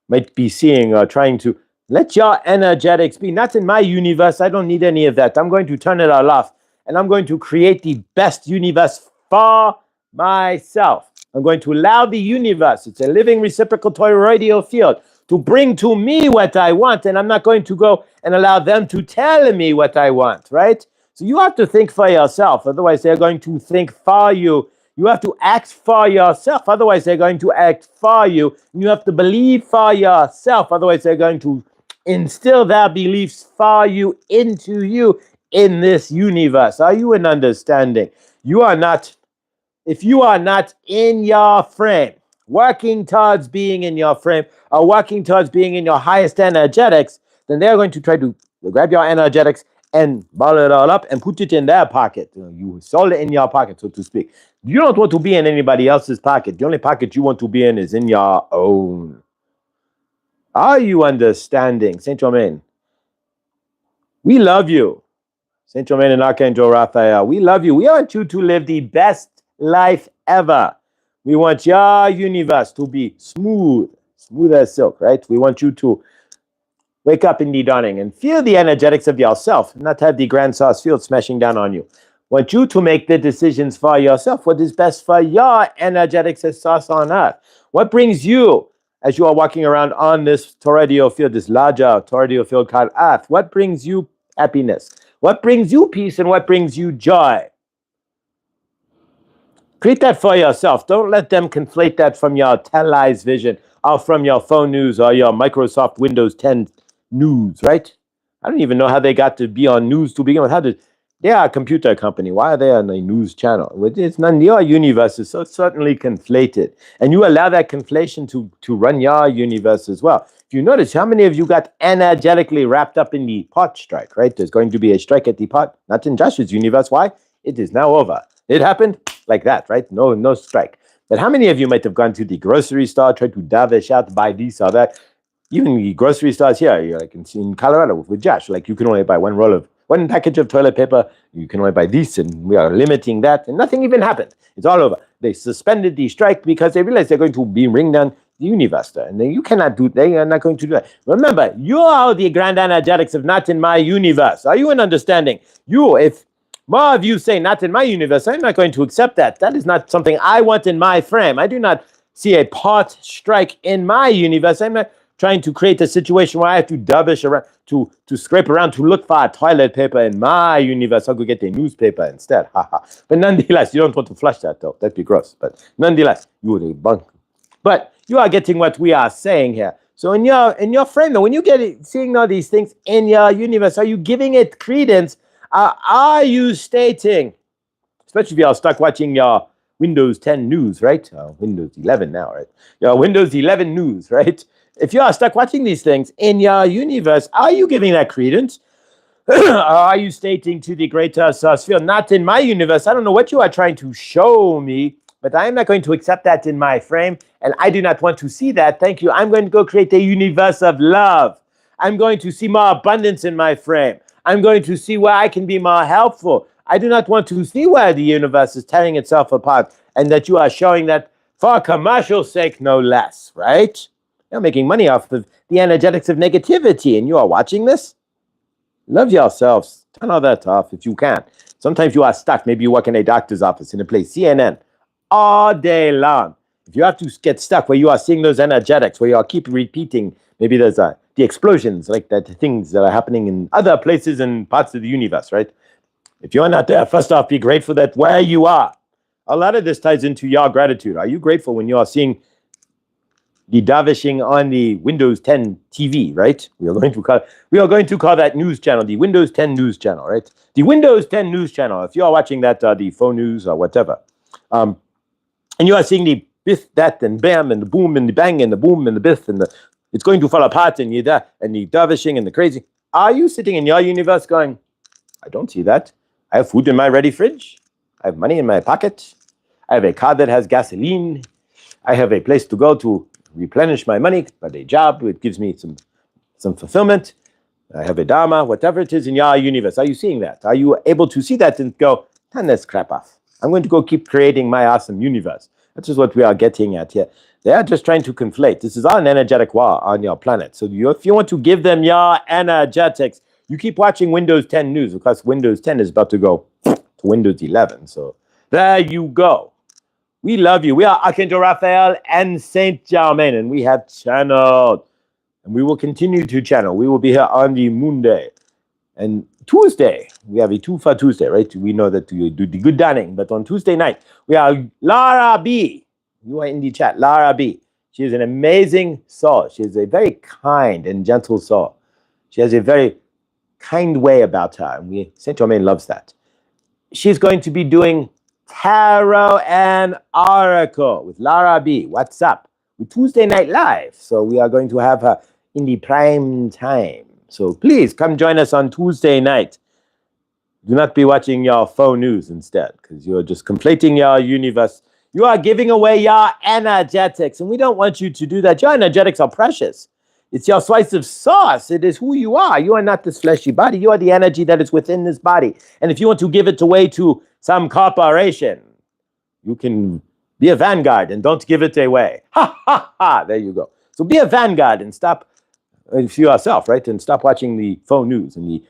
might be seeing or trying to Let your energetics be. Not in my universe. I don't need any of that. I'm going to turn it all off. And I'm going to create the best universe for myself. I'm going to allow the universe, it's a living reciprocal toroidal field, to bring to me what I want. And I'm not going to go and allow them to tell me what I want, right? So you have to think for yourself. Otherwise, they're going to think for you. You have to act for yourself. Otherwise, they're going to act for you. You have to believe for yourself. Otherwise, they're going to instill their beliefs for you into you in this universe. Are you in understanding? You are not, if you are not in your frame, working towards being in your frame or working towards being in your highest energetics, then they're going to try to grab your energetics and ball it all up and put it in their pocket. You sold it in your pocket, so to speak. You don't want to be in anybody else's pocket. The only pocket you want to be in is in your own. Are you understanding? Saint Germain, we love you. Saint Germain and Archangel Raphael, we love you. We want you to live the best life ever. We want your universe to be smooth as silk, right? We want you to wake up in the dawning and feel the energetics of yourself, not have the grand sauce field smashing down on you. Want you to make the decisions for yourself. What is best for your energetics as sauce on earth? What brings you, as you are walking around on this toroidal field, this larger toroidal field called earth, what brings you happiness? What brings you peace and what brings you joy? Create that for yourself. Don't let them conflate that from your televised vision or from your phone news or your Microsoft Windows 10 news, right? I don't even know how they got to be on news to begin with. How did they are a computer company? Why are they on a news channel? It's none. Your universe is so certainly conflated, and you allow that conflation to run your universe as well. If you notice, how many of you got energetically wrapped up in the pot strike? Right? There's going to be a strike at the pot, not in Joshua's universe. Why? It is now over. It happened like that, right? No strike. But how many of you might have gone to the grocery store, tried to davish out, buy this or that? Even the grocery stores here, like in Colorado with Josh, like you can only buy one package of toilet paper. You can only buy this, and we are limiting that, and nothing even happened. It's all over. They suspended the strike because they realized they're going to bring down the universe there, and you cannot do. They are not going to do that. Remember, you are the grand energetics of not in my universe. Are you in understanding? If more of you say not in my universe, I'm not going to accept that. That is not something I want in my frame. I do not see a pot strike in my universe. I'm not trying to create a situation where I have to dovish around, to scrape around to look for toilet paper in my universe. I'll go get a newspaper instead. But nonetheless, you don't want to flush that though. That'd be gross. But nonetheless, you would bunk. But you are getting what we are saying here. So in your frame, though, when you seeing all these things in your universe, are you giving it credence? Are you stating, especially if you are stuck watching your Windows 10 news, right? Windows 11 now, right? Your Windows 11 news, right? If you are stuck watching these things in your universe, are you giving that credence? Or are you stating to the greater source field, not in my universe? I don't know what you are trying to show me, but I am not going to accept that in my frame, and I do not want to see that. Thank you. I'm going to go create a universe of love. I'm going to see more abundance in my frame. I'm going to see where I can be more helpful. I do not want to see where the universe is tearing itself apart, and that you are showing that for commercial sake, no less, right? You're making money off of the energetics of negativity, and you are watching this? Love yourselves. Turn all that off if you can. Sometimes you are stuck. Maybe you work in a doctor's office and they play CNN all day long. If you have to get stuck where you are seeing those energetics, where you are keep repeating, maybe there's the explosions, like that, things that are happening in other places and parts of the universe, right? If you're not there, first off, be grateful that where you are. A lot of this ties into your gratitude. Are you grateful when you are seeing the davishing on the Windows 10 TV, right? We are going to call that news channel the Windows 10 news channel, right? The Windows 10 news channel. If you are watching that, the phone news or whatever, and you are seeing the biff, that, and bam, and the boom, and the bang, and the boom, and the biff, and it's going to fall apart, and and the davishing, and the crazy. Are you sitting in your universe going, I don't see that. I have food in my ready fridge. I have money in my pocket. I have a car that has gasoline. I have a place to go to replenish my money, but a job, it gives me some fulfillment. I have a dharma, whatever it is in your universe. Are you seeing that? Are you able to see that and go, turn this crap off? I'm going to go keep creating my awesome universe. That's just what we are getting at here. They are just trying to conflate. This is an energetic war on your planet. So if you want to give them your energetics, you keep watching Windows 10 news because Windows 10 is about to go to Windows 11. So there you go. We love you. We are Archangel Raphael and Saint Germain, and we have channeled. And we will continue to channel. We will be here on the Monday. And Tuesday, we have a 2 for Tuesday, right? We know that you do the good dining. But on Tuesday night, we are Lara B. You are in the chat, Lara B. She is an amazing soul. She is a very kind and gentle soul. She has a very kind way about her. And Saint Germain loves that. She's going to be doing Tarot and Oracle with Lara B. What's up? With Tuesday Night Live. So we are going to have her in the prime time. So please come join us on Tuesday night. Do not be watching your phone news instead, because you're just conflating your universe. You are giving away your energetics, and we don't want you to do that. Your energetics are precious. It's your slice of sauce. It is who you are. You are not this fleshy body. You are the energy that is within this body. And if you want to give it away to some corporation, you can be a vanguard and don't give it away. Ha, ha, ha. There you go. So be a vanguard and stop, for yourself, right? And stop watching the phone news and the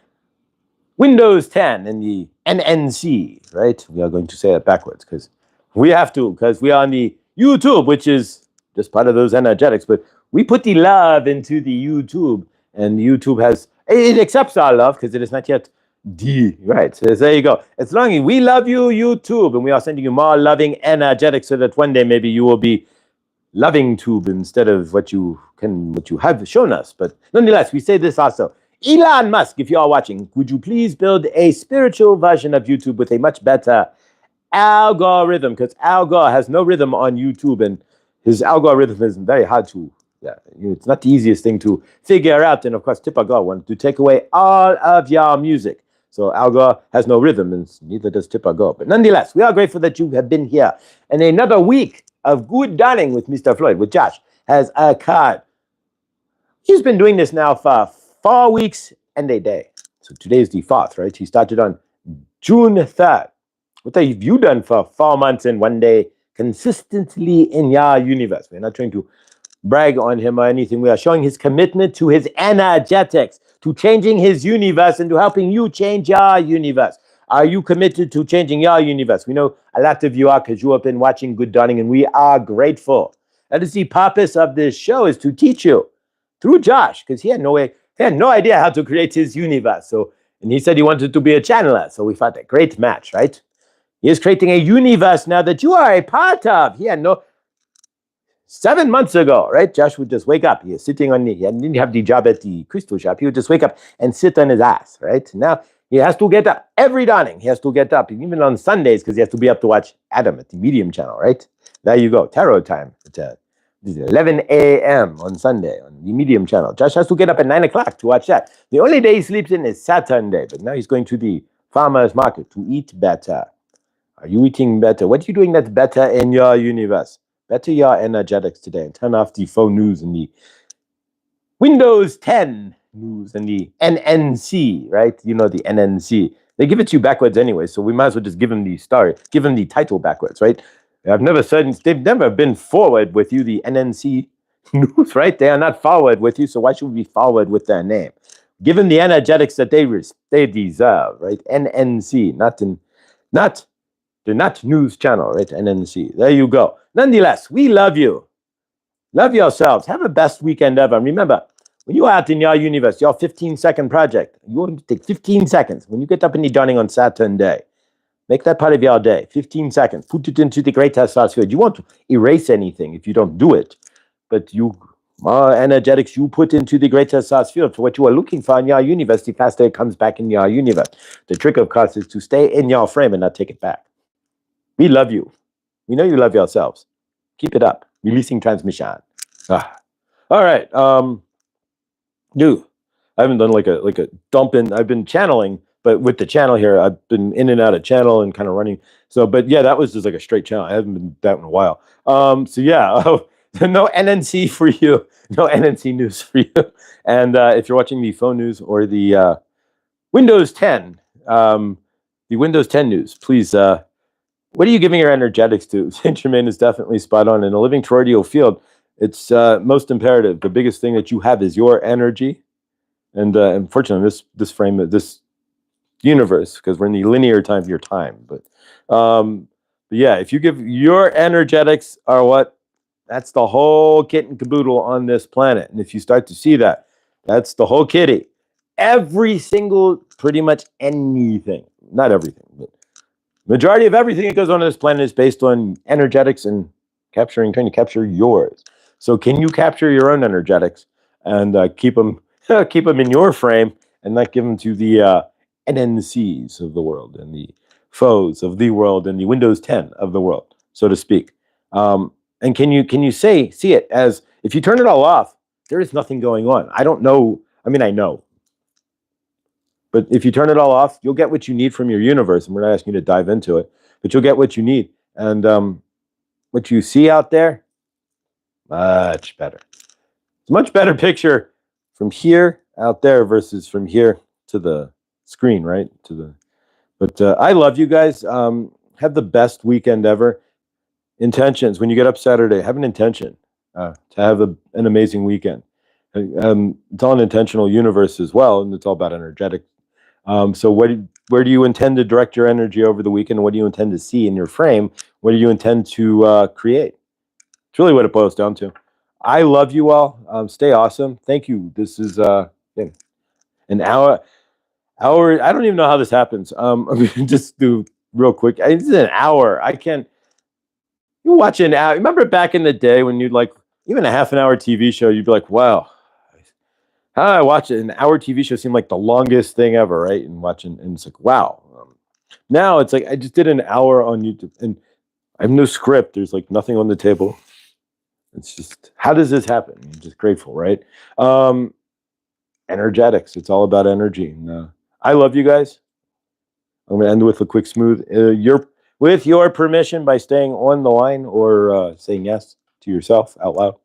Windows 10 and the NNC, right? We are going to say that backwards because we have to, because we are on the YouTube, which is just part of those energetics. But we put the love into the YouTube, and YouTube it accepts our love because it is not yet right. So there you go. As long as we love you, YouTube, and we are sending you more loving energetics so that one day maybe you will be loving tube instead of what you have shown us. But nonetheless, we say this also. Elon Musk, if you are watching, would you please build a spiritual version of YouTube with a much better algorithm? Because Al Gore has no rhythm on YouTube, and his algorithm is very hard to, it's not the easiest thing to figure out. And of course, Tipper Gore wanted to take away all of your music. So Al Gore has no rhythm, and neither does Tipper Gore. But nonetheless, we are grateful that you have been here. And another week of good dining with Mr. Floyd, with Josh, has occurred. He's been doing this now for 4 weeks and a day. So today is the 4th, right? He started on June 3rd. What have you done for 4 months and 1 day consistently in your universe? We're not trying to brag on him or anything. We are showing his commitment to his energetics, to changing his universe and to helping you change your universe. Are you committed to changing your universe? We know a lot of you are, because you have been watching Good Dawning, and we are grateful. That is the purpose of this show, is to teach you through Josh, because he had no idea how to create his universe. And he said he wanted to be a channeler. So we thought a great match, right? He is creating a universe now that you are a part of. He had 7 months ago, right? Josh would just wake up. He was sitting he didn't have the job at the crystal shop. He would just wake up and sit on his ass, right? Now he has to get up every dawning. He has to get up, even on Sundays, because he has to be up to watch Adam at the Medium channel, right? There you go. Tarot time. It's 11 a.m. on Sunday on the Medium channel. Josh has to get up at 9 o'clock to watch that. The only day he sleeps in is Saturday, but now he's going to the farmer's market to eat better. Are you eating better? What are you doing that's better in your universe? Better your energetics today, and turn off the phone news and the Windows 10 news and the NNC, right? You know, the NNC. They give it to you backwards anyway, so we might as well just give them the story, give them the title backwards, right? They've never been forward with you, the NNC news, right? They are not forward with you, so why should we be forward with their name? Give them the energetics that they deserve, right? NNC, they're not news channel, right? NNC. There you go. Nonetheless, we love you. Love yourselves. Have a best weekend ever. And remember, when you are out in your universe, your 15-second project, you want to take 15 seconds. When you get up in the dawning on Saturday, make that part of your day. 15 seconds. Put it into the great testosterone field. You won't erase anything if you don't do it. But energetics you put into the great testosterone field for what you are looking for in your universe, the faster it comes back in your universe. The trick, of course, is to stay in your frame and not take it back. We love you. We know you love yourselves. Keep it up. Releasing transmission. All right. I haven't done like a dump in. I've been channeling, but with the channel here, I've been in and out of channel and kind of running. So, but yeah, that was just like a straight channel. I haven't been that in a while. So yeah, no NNC for you. No NNC news for you. And if you're watching the phone news or the Windows 10, the Windows 10 news, please What are you giving your energetics to? Saint Germain is definitely spot on. In a living toroidal field, it's most imperative. The biggest thing that you have is your energy. And unfortunately, this frame of this universe, because we're in the linear time of your time. But yeah, if you give your energetics are what, that's the whole kit and caboodle on this planet. And if you start to see that, that's the whole kitty. Every single, pretty much anything, not everything, but majority of everything that goes on this planet is based on energetics and trying to capture yours. So can you capture your own energetics and keep them in your frame and not give them to the NNCs of the world and the foes of the world and the Windows 10 of the world, so to speak. And can you see it as, if you turn it all off, there is nothing going on. I don't know. I mean, I know. But if you turn it all off, you'll get what you need from your universe. And we're not asking you to dive into it, but you'll get what you need. And what you see out there, much better. It's a much better picture from here out there versus from here to the screen, right? But I love you guys. Have the best weekend ever. Intentions. When you get up Saturday, have an intention to have an amazing weekend. It's all an intentional universe as well, and it's all about energetic. So where do you intend to direct your energy over the weekend? What do you intend to see in your frame? What do you intend to create? It's really what it boils down to. I love you all. Stay awesome. Thank you. This is an hour. I don't even know how this happens. Just do real quick. This is an hour. I can't. You watch an hour. Remember back in the day when you'd like even a half an hour TV show, you'd be like, wow. How I watch it, an hour TV show seemed like the longest thing ever, right? And it's like, wow. Now it's like I just did an hour on YouTube, and I have no script. There's like nothing on the table. It's just, how does this happen? I'm just grateful, right? Energetics. It's all about energy. And, I love you guys. I'm going to end with a quick smooth. With your permission, by staying on the line or saying yes to yourself out loud.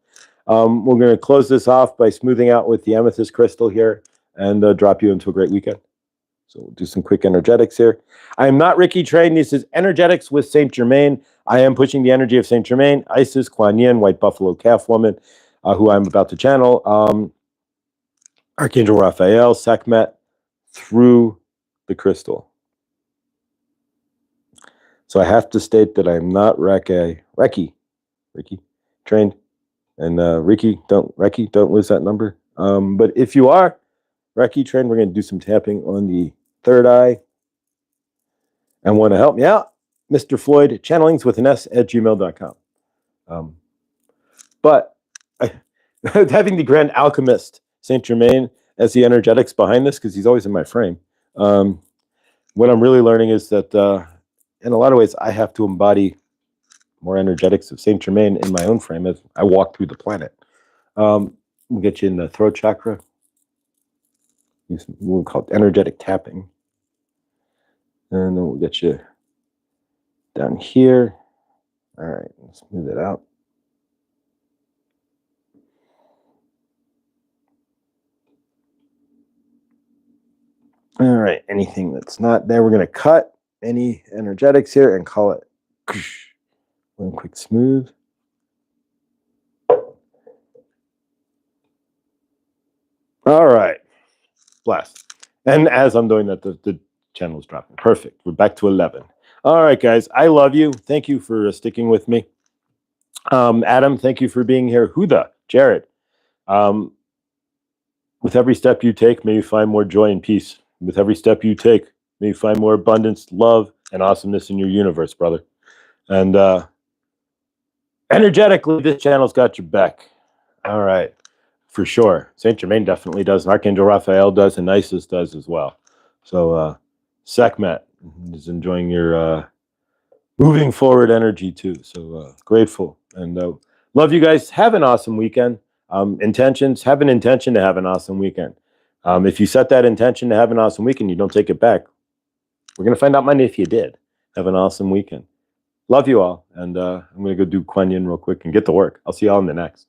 We're going to close this off by smoothing out with the amethyst crystal here and drop you into a great weekend. So we'll do some quick energetics here. I am not Ricky Train. This is Energetics with Saint Germain. I am pushing the energy of Saint Germain, Isis, Kuan Yin, White Buffalo Calf Woman, who I'm about to channel, Archangel Raphael, Sekhmet, through the crystal. So I have to state that I'm not Ricky trained. And Ricky, don't lose that number. But if you are Ricky trained, we're going to do some tapping on the third eye. And want to help me out, Mr. Floyd, channelings with an S at gmail.com. But having the Grand Alchemist, Saint Germain, as the energetics behind this, because he's always in my frame. What I'm really learning is that in a lot of ways, I have to embody more energetics of Saint Germain in my own frame as I walk through the planet. We'll get you in the throat chakra. We'll call it energetic tapping. And then we'll get you down here. All right, let's move it out. All right, anything that's not there, we're going to cut any energetics here and call it one quick smooth. All right, blast. And as I'm doing that, the channel is dropping. Perfect. We're back to 11. All right, guys, I love you. Thank you for sticking with me. Adam, thank you for being here. Huda, Jared. With every step you take, may you find more joy and peace. With every step you take, may you find more abundance, love, and awesomeness in your universe, brother. And energetically, this channel's got your back. All right, for sure. Saint Germain definitely does, and Archangel Raphael does, and Isis does as well. So Sekhmet is enjoying your moving forward energy too. So grateful and love you guys. Have an awesome weekend. Intentions, have an intention to have an awesome weekend. If you set that intention to have an awesome weekend, you don't take it back. We're going to find out Monday if you did. Have an awesome weekend. Love you all. And I'm going to go do Kuan Yin real quick and get to work. I'll see you all in the next.